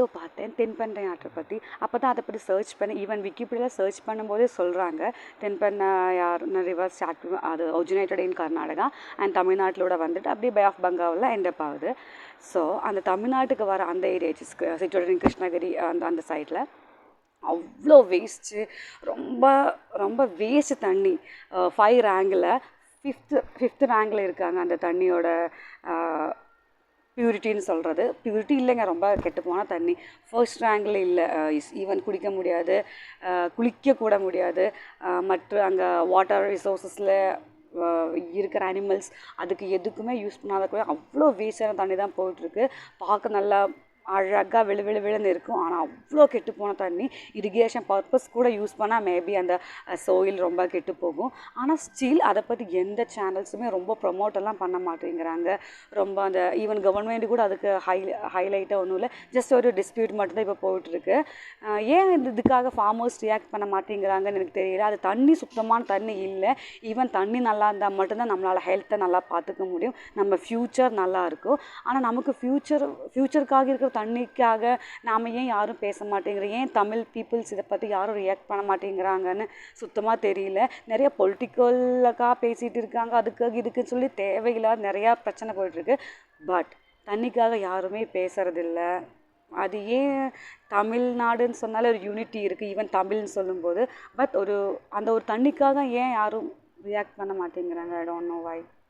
Video பார்த்தேன் தென்பெண்ணை ஆற்றை பற்றி. அப்போ தான் அதை பற்றி சர்ச் பண்ணி ஈவன் விக்கிபீடியாவில் சர்ச் பண்ணும்போதே சொல்கிறாங்க தென்பெண்ணையார் ரிவர் ஸ்டார்ட் அது ஒரிஜினேட்டட் இன் கர்நாடகா அண்ட் தமிழ்நாட்டிலோட வந்துட்டு அப்படியே பே ஆஃப் பெங்காலில் எண்டப் ஆகுது. ஸோ அந்த தமிழ்நாட்டுக்கு வர அந்த ஏரியா சிச்சுவேட்டட் இன் கிருஷ்ணகிரி அந்த சைடில் அவ்வளோ வேஸ்ட்டு, ரொம்ப ரொம்ப வேஸ்ட்டு தண்ணி. 5 ரேங்கில் ஃபிஃப்த்து ரேங்கில் இருக்காங்க அந்த தண்ணியோட பியூரிட்டின்னு சொல்கிறது. பியூரிட்டி இல்லைங்க, ரொம்ப கெட்டு போன தண்ணி. ஃபர்ஸ்ட் ரேங்கில் இல்லை. ஈவன் குடிக்க முடியாது, குளிக்க கூட முடியாது. மற்ற அங்கே வாட்டர் ரிசோர்ஸஸில் இருக்கிற அனிமல்ஸ் அதுக்கு எதுக்குமே யூஸ் பண்ணாத கூட அவ்வளோ வேஸ்டான தண்ணி தான் போயிட்டுருக்கு. பார்க்க நல்லா அழகாக விழுன்னு இருக்கும், ஆனால் அவ்வளோ கெட்டு போன தண்ணி. இரிகேஷன் பர்பஸ் கூட யூஸ் பண்ணால் மேபி அந்த சோயில் ரொம்ப கெட்டு போகும். ஆனால் ஸ்டில் அதை பற்றி எந்த சேனல்ஸுமே ரொம்ப ப்ரொமோட்டெல்லாம் பண்ண மாட்டேங்கிறாங்க. ரொம்ப அந்த ஈவன் கவர்மெண்ட் கூட அதுக்கு ஹைலைட்டாக ஒன்றும் இல்லை, ஜஸ்ட் ஒரு டிஸ்பியூட் மட்டும்தான் இப்போ போயிட்டுருக்கு. ஏன் இதுக்காக ஃபார்மர்ஸ் ரியாக்ட் பண்ண மாட்டேங்கிறாங்கன்னு எனக்கு தெரியல. அது தண்ணி சுத்தமான தண்ணி இல்லை. ஈவன் தண்ணி நல்லா இருந்தால் மட்டும்தான் நம்மளால் ஹெல்த்தை நல்லா பார்த்துக்க முடியும், நம்ம ஃப்யூச்சர் நல்லா இருக்கும். ஆனால் நமக்கு ஃப்யூச்சருக்காக இருக்கிற தண்ணிக்காக நாம் ஏன் யாரும் பேச மாட்டேங்கிறோம்? ஏன் தமிழ் பீப்புள்ஸ் இதை பற்றி யாரும் ரியாக்ட் பண்ண மாட்டேங்கிறாங்கன்னு சுத்தமாக தெரியல. நிறைய பொலிட்டிக்கலுக்காக பேசிகிட்டு இருக்காங்க, அதுக்காக இதுக்குன்னு சொல்லி தேவையில்லாத நிறையா பிரச்சனை போயிட்டுருக்கு. பட் தண்ணிக்காக யாருமே பேசுகிறதில்ல. அது ஏன் தமிழ்நாடுன்னு சொன்னாலே ஒரு யூனிட்டி இருக்குது ஈவன் தமிழ்னு சொல்லும்போது. பட் அந்த ஒரு தண்ணிக்காக ஏன் யாரும் ரியாக்ட் பண்ண மாட்டேங்கிறாங்க? I don't know why.